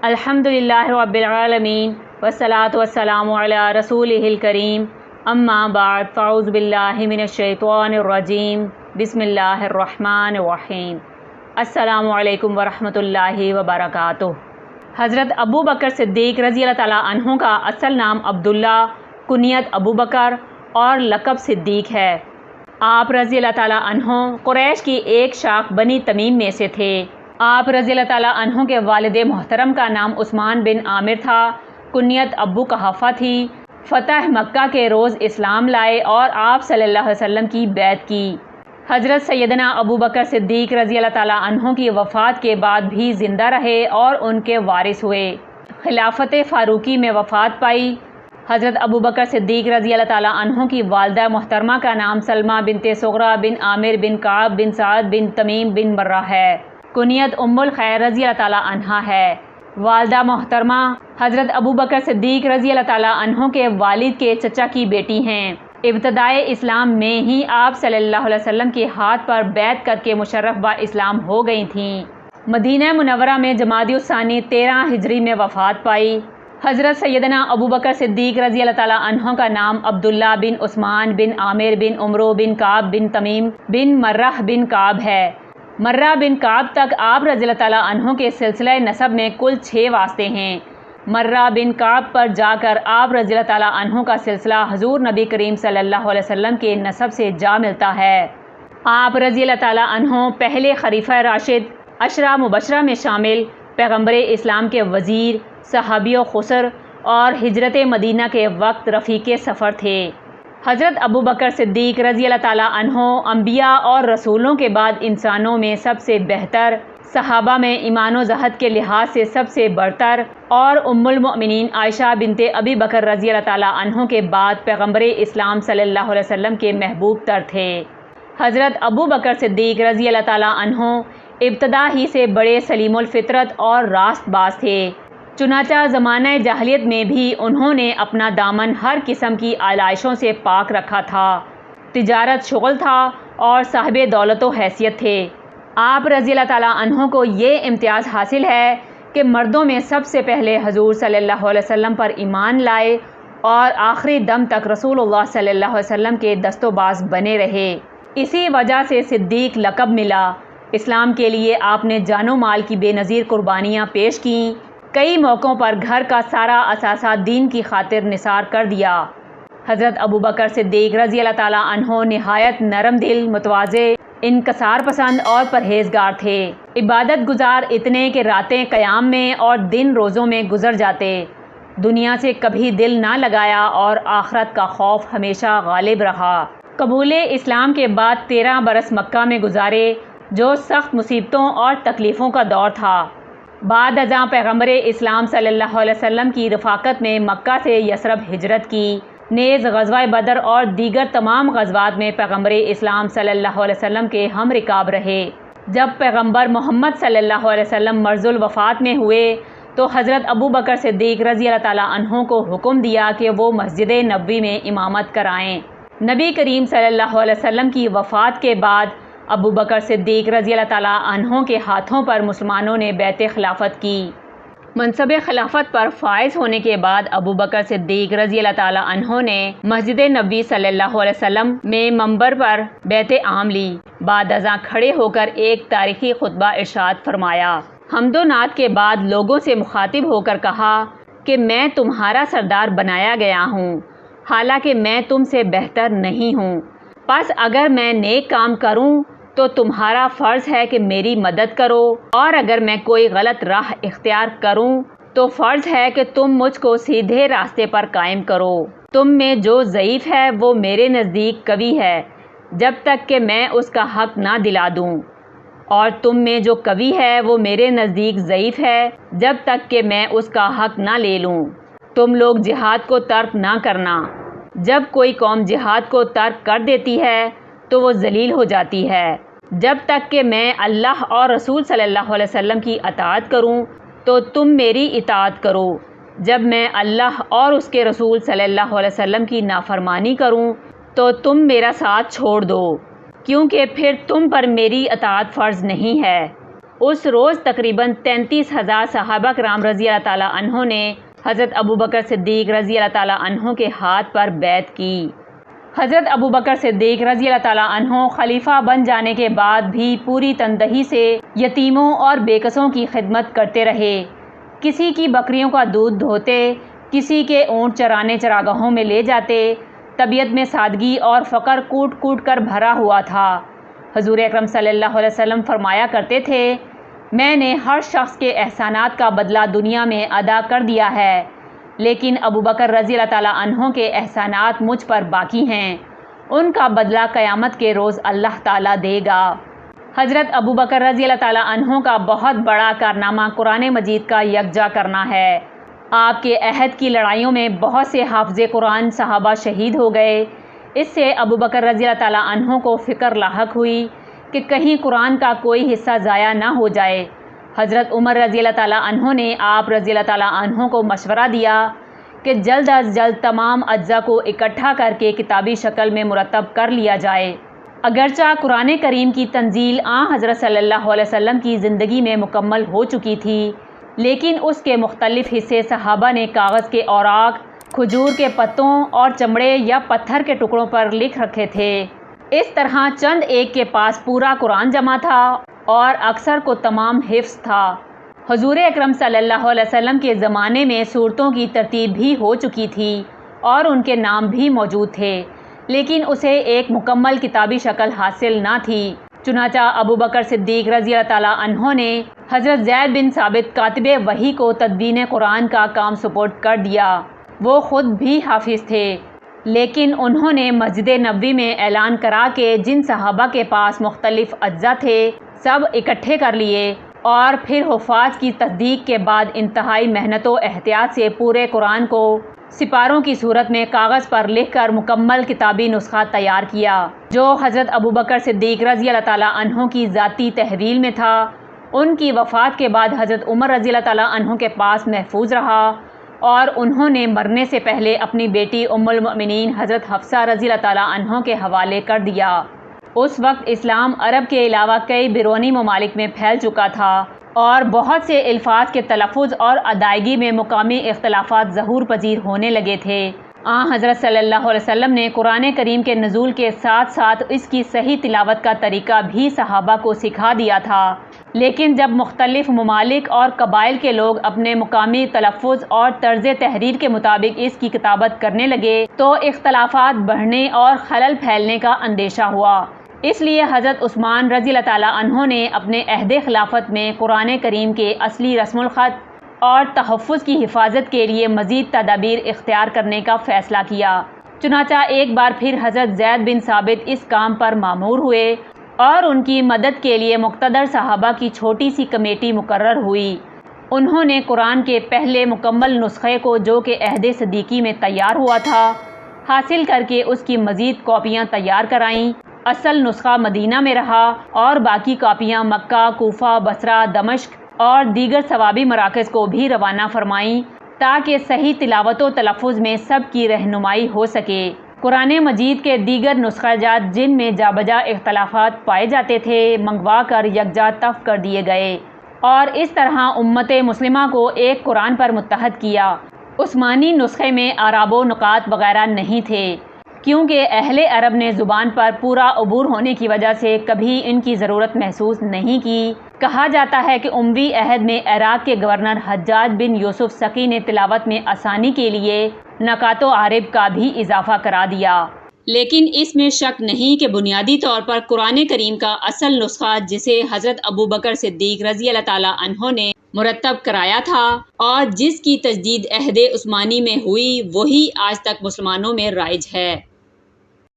الحمدللہ رب العالمین والصلاة والسلام علی رسولہ الکریم اما بعد فاعوذ باللہ من الشیطان الرجیم بسم اللہ الرحمن الرحیم السلام علیکم ورحمۃ اللہ وبرکاتہ۔ حضرت ابو بکر صدیق رضی اللہ تعالیٰ عنہ کا اصل نام عبداللہ، کنیت ابو بکر اور لقب صدیق ہے۔ آپ رضی اللہ تعالیٰ عنہ قریش کی ایک شاخ بنی تمیم میں سے تھے۔ آپ رضی اللہ تعالیٰ عنہ کے والد محترم کا نام عثمان بن عامر تھا، کنیت ابو قحافہ تھی۔ فتح مکہ کے روز اسلام لائے اور آپ صلی اللہ علیہ وسلم کی بیعت کی۔ حضرت سیدنا ابو بکر صدیق رضی اللہ تعالیٰ عنہ کی وفات کے بعد بھی زندہ رہے اور ان کے وارث ہوئے۔ خلافت فاروقی میں وفات پائی۔ حضرت ابو بکر صدیق رضی اللہ تعالیٰ عنہ کی والدہ محترمہ کا نام سلمہ بنت صغرا بن عامر بن کعب بن سعد بن تمیم بن مرہ ہے۔ کنیت ام الخیر رضی اللہ تعالیٰ عنہ ہے۔ والدہ محترمہ حضرت ابو بکر صدیق رضی اللہ تعالیٰ عنہ کے والد کے چچا کی بیٹی ہیں۔ ابتدائے اسلام میں ہی آپ صلی اللہ علیہ وسلم کے ہاتھ پر بیعت کر کے مشرف با اسلام ہو گئی تھیں۔ مدینہ منورہ میں جمادی الثانی 13 ہجری میں وفات پائی۔ حضرت سیدنا ابو بکر صدیق رضی اللہ تعالیٰ عنہ کا نام عبداللہ بن عثمان بن عامر بن عمرو بن کعب بن تمیم بن مرہ بن کعب ہے۔ مرہ بن کعب تک آپ رضی اللہ تعالیٰ عنہ کے سلسلہ نسب میں کل 6 واسطے ہیں۔ مرہ بن کعب پر جا کر آپ رضی اللہ تعالیٰ عنہ کا سلسلہ حضور نبی کریم صلی اللہ علیہ وسلم کے نسب سے جا ملتا ہے۔ آپ رضی اللہ تعالیٰ عنہ پہلے خلیفہ راشد، عشرہ مبشرہ میں شامل، پیغمبر اسلام کے وزیر، صحابی و خسر اور ہجرت مدینہ کے وقت رفیق سفر تھے۔ حضرت ابو بکر صدیق رضی اللہ تعالیٰ عنہ انبیاء اور رسولوں کے بعد انسانوں میں سب سے بہتر، صحابہ میں ایمان و زہد کے لحاظ سے سب سے برتر اور ام المؤمنین عائشہ بنت ابی بکر رضی اللہ تعالیٰ عنہ کے بعد پیغمبر اسلام صلی اللہ علیہ وسلم کے محبوب تر تھے۔ حضرت ابو بکر صدیق رضی اللہ تعالیٰ عنہ ابتدا ہی سے بڑے سلیم الفطرت اور راست باز تھے۔ چنانچہ زمانہ جاہلیت میں بھی انہوں نے اپنا دامن ہر قسم کی آلائشوں سے پاک رکھا تھا۔ تجارت شغل تھا اور صاحب دولت و حیثیت تھے۔ آپ رضی اللہ تعالیٰ عنہ کو یہ امتیاز حاصل ہے کہ مردوں میں سب سے پہلے حضور صلی اللہ علیہ وسلم پر ایمان لائے اور آخری دم تک رسول اللہ صلی اللہ علیہ وسلم کے دست و باز بنے رہے۔ اسی وجہ سے صدیق لقب ملا۔ اسلام کے لیے آپ نے جان و مال کی بے نظیر قربانیاں پیش کیں۔ کئی موقعوں پر گھر کا سارا اثاثہ دین کی خاطر نثار کر دیا۔ حضرت ابو بکر صدیق رضی اللہ تعالیٰ عنہ نہایت نرم دل، متواضع، انکسار پسند اور پرہیزگار تھے۔ عبادت گزار اتنے کہ راتیں قیام میں اور دن روزوں میں گزر جاتے۔ دنیا سے کبھی دل نہ لگایا اور آخرت کا خوف ہمیشہ غالب رہا۔ قبول اسلام کے بعد 13 برس مکہ میں گزارے، جو سخت مصیبتوں اور تکلیفوں کا دور تھا۔ بعد ازاں پیغمبر اسلام صلی اللہ علیہ وسلم کی رفاقت میں مکہ سے یثرب ہجرت کی۔ نیز غزوہ بدر اور دیگر تمام غزوات میں پیغمبر اسلام صلی اللہ علیہ وسلم کے ہم رکاب رہے۔ جب پیغمبر محمد صلی اللہ علیہ وسلم مرض الوفات میں ہوئے تو حضرت ابو بکر صدیق رضی اللہ تعالیٰ عنہ کو حکم دیا کہ وہ مسجد نبوی میں امامت کرائیں۔ نبی کریم صلی اللہ علیہ وسلم کی وفات کے بعد ابو بکر صدیق رضی اللہ تعالیٰ عنہ کے ہاتھوں پر مسلمانوں نے بیعت خلافت کی۔ منصب خلافت پر فائز ہونے کے بعد ابو بکر صدیق رضی اللہ تعالیٰ عنہ نے مسجد نبوی صلی اللہ علیہ وسلم میں منبر پر بیعت عام لی۔ بعد ازاں کھڑے ہو کر ایک تاریخی خطبہ ارشاد فرمایا۔ حمد و نعت کے بعد لوگوں سے مخاطب ہو کر کہا کہ میں تمہارا سردار بنایا گیا ہوں، حالانکہ میں تم سے بہتر نہیں ہوں۔ پس اگر میں نیک کام کروں تو تمہارا فرض ہے کہ میری مدد کرو، اور اگر میں کوئی غلط راہ اختیار کروں تو فرض ہے کہ تم مجھ کو سیدھے راستے پر قائم کرو۔ تم میں جو ضعیف ہے وہ میرے نزدیک قوی ہے جب تک کہ میں اس کا حق نہ دلا دوں، اور تم میں جو قوی ہے وہ میرے نزدیک ضعیف ہے جب تک کہ میں اس کا حق نہ لے لوں۔ تم لوگ جہاد کو ترک نہ کرنا۔ جب کوئی قوم جہاد کو ترک کر دیتی ہے تو وہ ذلیل ہو جاتی ہے۔ جب تک کہ میں اللہ اور رسول صلی اللہ علیہ وسلم کی اطاعت کروں تو تم میری اطاعت کرو۔ جب میں اللہ اور اس کے رسول صلی اللہ علیہ وسلم کی نافرمانی کروں تو تم میرا ساتھ چھوڑ دو، کیونکہ پھر تم پر میری اطاعت فرض نہیں ہے۔ اس روز تقریباً 33,000 صحابہ کرام رضی اللہ تعالیٰ عنہ نے حضرت ابوبکر صدیق رضی اللہ تعالیٰ عنہ کے ہاتھ پر بیعت کی۔ حضرت ابوبکر صدیق رضی اللہ تعالیٰ عنہ خلیفہ بن جانے کے بعد بھی پوری تندہی سے یتیموں اور بے کسوں کی خدمت کرتے رہے۔ کسی کی بکریوں کا دودھ دھوتے، کسی کے اونٹ چرانے چراگاہوں میں لے جاتے۔ طبیعت میں سادگی اور فقر کوٹ کوٹ کر بھرا ہوا تھا۔ حضور اکرم صلی اللہ علیہ وسلم فرمایا کرتے تھے، میں نے ہر شخص کے احسانات کا بدلہ دنیا میں ادا کر دیا ہے، لیکن ابوبکر رضی اللہ تعالیٰ عنہ کے احسانات مجھ پر باقی ہیں، ان کا بدلہ قیامت کے روز اللہ تعالیٰ دے گا۔ حضرت ابوبکر رضی اللہ تعالیٰ عنہ کا بہت بڑا کارنامہ قرآن مجید کا یکجا کرنا ہے۔ آپ کے عہد کی لڑائیوں میں بہت سے حافظ قرآن صحابہ شہید ہو گئے۔ اس سے ابوبکر رضی اللہ تعالیٰ عنہ کو فکر لاحق ہوئی کہ کہیں قرآن کا کوئی حصہ ضائع نہ ہو جائے۔ حضرت عمر رضی اللہ تعالیٰ عنہ نے آپ رضی اللہ تعالیٰ عنہ کو مشورہ دیا کہ جلد از جلد تمام اجزاء کو اکٹھا کر کے کتابی شکل میں مرتب کر لیا جائے۔ اگرچہ قرآن کریم کی تنزیل حضرت صلی اللہ علیہ وسلم کی زندگی میں مکمل ہو چکی تھی، لیکن اس کے مختلف حصے صحابہ نے کاغذ کے اوراق، کھجور کے پتوں اور چمڑے یا پتھر کے ٹکڑوں پر لکھ رکھے تھے۔ اس طرح چند ایک کے پاس پورا قرآن جمع تھا اور اکثر کو تمام حفظ تھا۔ حضور اکرم صلی اللہ علیہ وسلم کے زمانے میں سورتوں کی ترتیب بھی ہو چکی تھی اور ان کے نام بھی موجود تھے، لیکن اسے ایک مکمل کتابی شکل حاصل نہ تھی۔ چنانچہ ابوبکر صدیق رضی اللہ تعالیٰ عنہ نے حضرت زید بن ثابت کاتب وحی کو تدوین قرآن کا کام سپرد کر دیا۔ وہ خود بھی حافظ تھے، لیکن انہوں نے مسجد نبوی میں اعلان کرا کہ جن صحابہ کے پاس مختلف اجزاء تھے سب اکٹھے کر لیے، اور پھر حفاظ کی تصدیق کے بعد انتہائی محنت و احتیاط سے پورے قرآن کو سپاروں کی صورت میں کاغذ پر لکھ کر مکمل کتابی نسخہ تیار کیا، جو حضرت ابوبکر صدیق رضی اللہ تعالیٰ عنہ کی ذاتی تحویل میں تھا۔ ان کی وفات کے بعد حضرت عمر رضی اللہ تعالیٰ عنہ کے پاس محفوظ رہا، اور انہوں نے مرنے سے پہلے اپنی بیٹی ام المؤمنین حضرت حفصہ رضی اللہ تعالیٰ عنہ کے حوالے کر دیا۔ اس وقت اسلام عرب کے علاوہ کئی بیرونی ممالک میں پھیل چکا تھا، اور بہت سے الفاظ کے تلفظ اور ادائیگی میں مقامی اختلافات ظہور پذیر ہونے لگے تھے۔ حضرت صلی اللہ علیہ وسلم نے قرآن کریم کے نزول کے ساتھ ساتھ اس کی صحیح تلاوت کا طریقہ بھی صحابہ کو سکھا دیا تھا، لیکن جب مختلف ممالک اور قبائل کے لوگ اپنے مقامی تلفظ اور طرز تحریر کے مطابق اس کی کتابت کرنے لگے تو اختلافات بڑھنے اور خلل پھیلنے کا اندیشہ ہوا۔ اس لیے حضرت عثمان رضی اللہ تعالیٰ عنہ نے اپنے عہد خلافت میں قرآن کریم کے اصلی رسم الخط اور تحفظ کی حفاظت کے لیے مزید تدابیر اختیار کرنے کا فیصلہ کیا۔ چنانچہ ایک بار پھر حضرت زید بن ثابت اس کام پر مامور ہوئے، اور ان کی مدد کے لیے مقتدر صحابہ کی چھوٹی سی کمیٹی مقرر ہوئی۔ انہوں نے قرآن کے پہلے مکمل نسخے کو، جو کہ عہد صدیقی میں تیار ہوا تھا، حاصل کر کے اس کی مزید کاپیاں تیار کرائیں۔ اصل نسخہ مدینہ میں رہا، اور باقی کاپیاں مکہ، کوفہ، بصرہ، دمشق اور دیگر ثوابی مراکز کو بھی روانہ فرمائیں، تاکہ صحیح تلاوت و تلفظ میں سب کی رہنمائی ہو سکے۔ قرآن مجید کے دیگر نسخہ جات جن میں جا بجا اختلافات پائے جاتے تھے منگوا کر یکجا تف کر دیے گئے، اور اس طرح امت مسلمہ کو ایک قرآن پر متحد کیا۔ عثمانی نسخے میں اعراب و نقاط وغیرہ نہیں تھے، کیونکہ اہل عرب نے زبان پر پورا عبور ہونے کی وجہ سے کبھی ان کی ضرورت محسوس نہیں کی۔ کہا جاتا ہے کہ اموی عہد میں عراق کے گورنر حجاج بن یوسف سقی نے تلاوت میں آسانی کے لیے نقاط و اعراب کا بھی اضافہ کرا دیا، لیکن اس میں شک نہیں کہ بنیادی طور پر قرآن کریم کا اصل نسخہ، جسے حضرت ابوبکر صدیق رضی اللہ تعالیٰ عنہ نے مرتب کرایا تھا اور جس کی تجدید عہد عثمانی میں ہوئی، وہی آج تک مسلمانوں میں رائج ہے۔